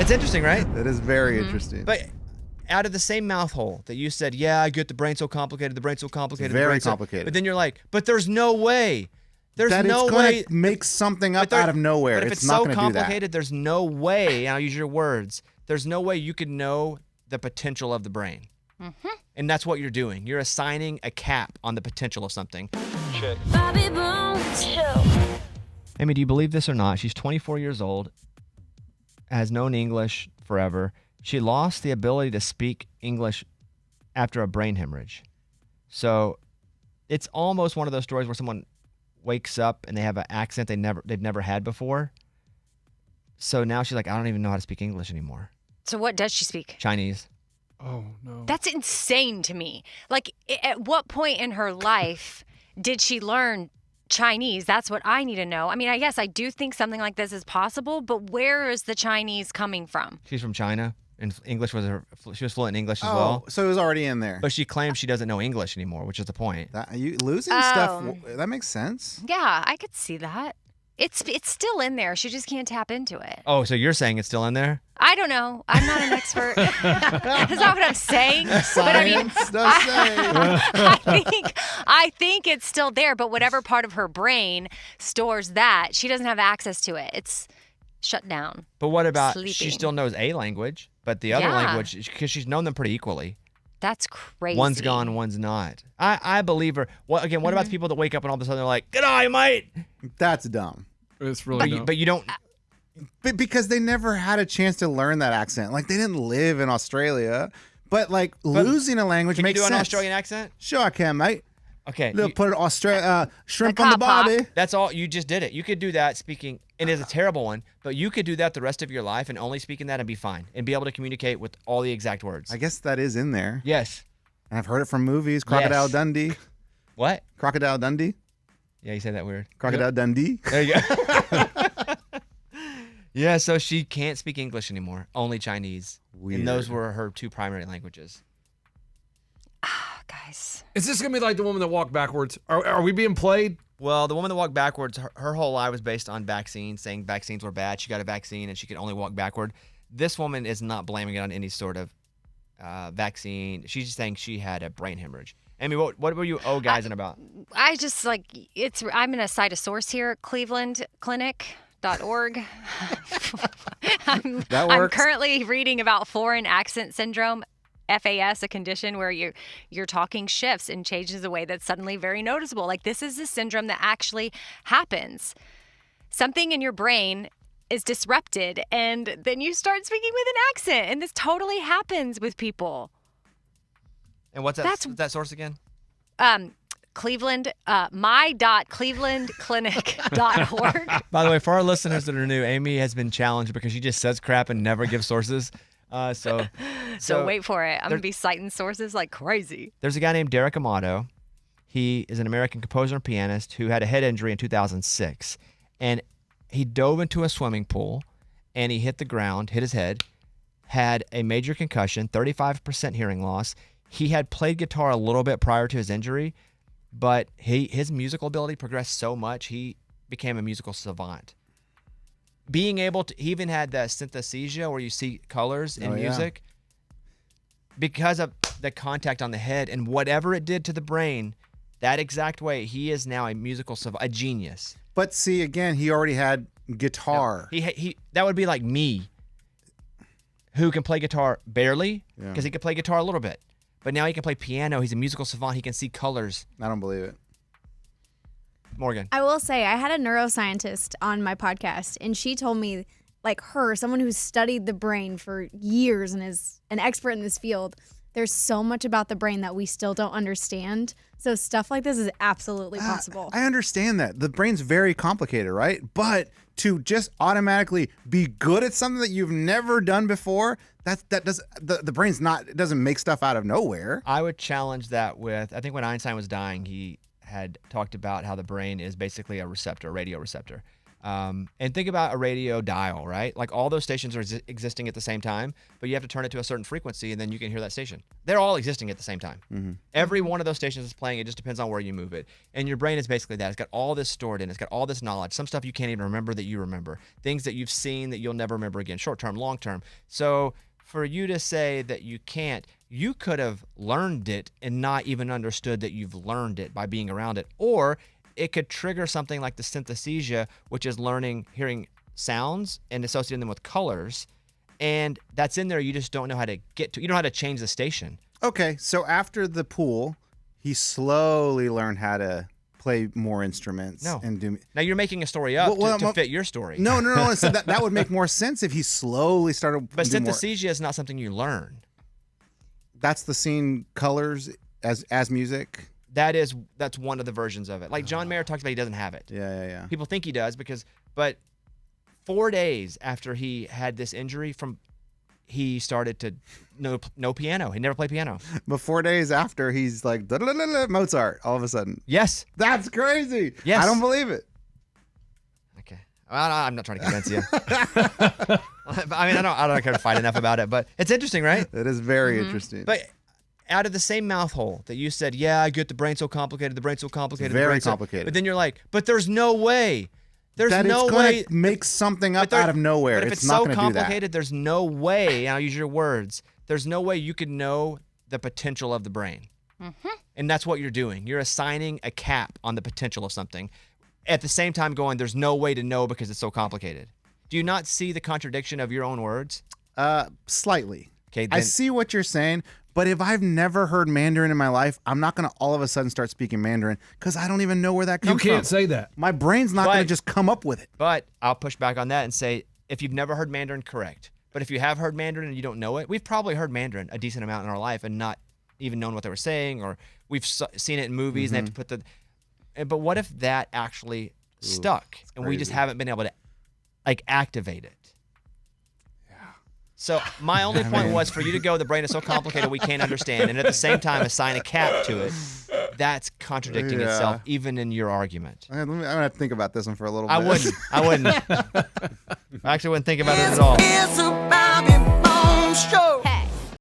It's interesting, right? That is very interesting. But out of the same mouth hole that you said, yeah, I get the brain so complicated, Very complicated. But then you're like, but there's no way. There's that no it's way. Gonna make something up out of nowhere. But if it's not so gonna do complicated, there's no way, and I'll use your words, there's no way you could know the potential of the brain. Mm-hmm. And that's what you're doing. You're assigning a cap on the potential of something. Check. Bobby Bones. Amy, do you believe this or not? She's 24 years old, has known English forever. She lost the ability to speak English after a brain hemorrhage. So it's almost one of those stories where someone wakes up and they have an accent they've never had before. So now she's like, I don't even know how to speak English anymore. So what does she speak? Chinese. Oh, no. That's insane to me. Like, at what point in her life did she learn Chinese? That's what I need to know. I mean, I guess I do think something like this is possible, but where is the Chinese coming from? She's from China, and English was she was fluent in English as well. So it was already in there. But she claims she doesn't know English anymore, which is the point. You losing stuff, that makes sense. Yeah, I could see that. It's still in there. She just can't tap into it. Oh, so you're saying it's still in there? I don't know. I'm not an expert. That's not what I'm saying. Science does say. I think it's still there, but whatever part of her brain stores that, she doesn't have access to it. It's shut down. But what about sleeping. She still knows a language, but the other language, because she's known them pretty equally. That's crazy. One's gone, one's not. I believe her. What about the people that wake up and all of a sudden they're like, "Good eye, mate." That's dumb. It's really dumb. But you don't. Because they never had a chance to learn that accent. Like, they didn't live in Australia. But losing a language makes sense. Can you do an Australian accent? Sure I can, mate. Okay. Put shrimp on the barbie. That's all. You just did it. You could do that speaking, and it's a terrible one, but you could do that the rest of your life and only speaking that and be fine and be able to communicate with all the exact words. I guess that is in there. Yes. And I've heard it from movies. Crocodile Dundee. What? Crocodile Dundee. Yeah, you said that weird. Crocodile Dundee. There you go. Yeah, so she can't speak English anymore, only Chinese. Weird. And those were her two primary languages. Guys. Is this going to be like the woman that walked backwards? Are we being played? Well, the woman that walked backwards, her whole life was based on vaccines, saying vaccines were bad. She got a vaccine and she could only walk backward. This woman is not blaming it on any sort of vaccine. She's just saying she had a brain hemorrhage. Amy, what were you guysing about? I just I'm going to cite a source here, clevelandclinic.org. I'm currently reading about foreign accent syndrome, FAS, a condition where your talking shifts and changes the way that's suddenly very noticeable. Like, this is a syndrome that actually happens. Something in your brain is disrupted, and then you start speaking with an accent, and this totally happens with people. And what's that source again? Cleveland, my.clevelandclinic.org. By the way, for our listeners that are new, Amy has been challenged because she just says crap and never gives sources. So wait for it. I'm going to be citing sources like crazy. There's a guy named Derek Amato. He is an American composer and pianist who had a head injury in 2006. And he dove into a swimming pool and he hit the ground, hit his head, had a major concussion, 35% hearing loss. He had played guitar a little bit prior to his injury, but his musical ability progressed so much, he became a musical savant. Being able to, he even had the synesthesia where you see colors in music because of the contact on the head and whatever it did to the brain, that exact way, he is now a musical savant, a genius. But see, again, he already had guitar. No, he that would be like me, who can play guitar barely because he could play guitar a little bit. But now he can play piano. He's a musical savant. He can see colors. I don't believe it. Morgan. I will say, I had a neuroscientist on my podcast, and she told me, someone who's studied the brain for years and is an expert in this field, there's so much about the brain that we still don't understand. So stuff like this is absolutely possible. I understand that. The brain's very complicated, right? But to just automatically be good at something that you've never done before, the brain's not, it doesn't make stuff out of nowhere. I would challenge that with, I think when Einstein was dying, he had talked about how the brain is basically a receptor, a radio receptor. And think about a radio dial, right? Like all those stations are existing at the same time, but you have to turn it to a certain frequency and then you can hear that station. They're all existing at the same time. Every one of those stations is playing. It just depends on where you move it. And your brain is basically that. It's got all this stored in. It's got all this knowledge. Some stuff you can't even remember that you remember. Things that you've seen that you'll never remember again, short term, long term. So for you to say that you can't, you could have learned it and not even understood that you've learned it by being around it. Or it could trigger something like the synesthesia, which is hearing sounds and associating them with colors. And that's in there. You just don't know how to get to. You don't know how to change the station. Okay, so after the pool, he slowly learned how to play more instruments. No. And do. Now you're making a story up to fit your story. No. I said that would make more sense if he slowly started. But doing more. synesthesia is not something you learn. That's the scene colors as music. That's one of the versions of it. Like John Mayer talks about, he doesn't have it. Yeah. People think he does but 4 days after he had this injury, he started to know piano. He never played piano. But 4 days after, he's like Mozart. All of a sudden. Yes. That's crazy. Yes. I don't believe it. Okay. Well, I'm not trying to convince you. I mean, I don't care to fight enough about it, but it's interesting, right? It is very interesting. But out of the same mouth hole that you said, yeah, I get the brain so complicated, Very complicated. But then you're like, but there's no way. There's that no it's way. Gonna make something up out of nowhere. But if it's not so gonna do that. complicated, there's no way, and I'll use your words, there's no way you could know the potential of the brain. And that's what you're doing. You're assigning a cap on the potential of something. At the same time going, there's no way to know because it's so complicated. Do you not see the contradiction of your own words? Slightly. Okay, I then, see what you're saying, but if I've never heard Mandarin in my life, I'm not going to all of a sudden start speaking Mandarin because I don't even know where that You comes from. can't say that. My brain's not going to just come up with it. But I'll push back on that and say, if you've never heard Mandarin, correct. But if you have heard Mandarin and you don't know it, we've probably heard Mandarin a decent amount in our life and not even known what they were saying, or we've seen it in movies and they have to put but what if that actually stuck and we just haven't been able to activate it? So my only point was for you to go, the brain is so complicated we can't understand, and at the same time assign a cap to it. That's contradicting itself, even in your argument. I'm going to have to think about this one for a little bit. I wouldn't. I actually wouldn't think about it at all.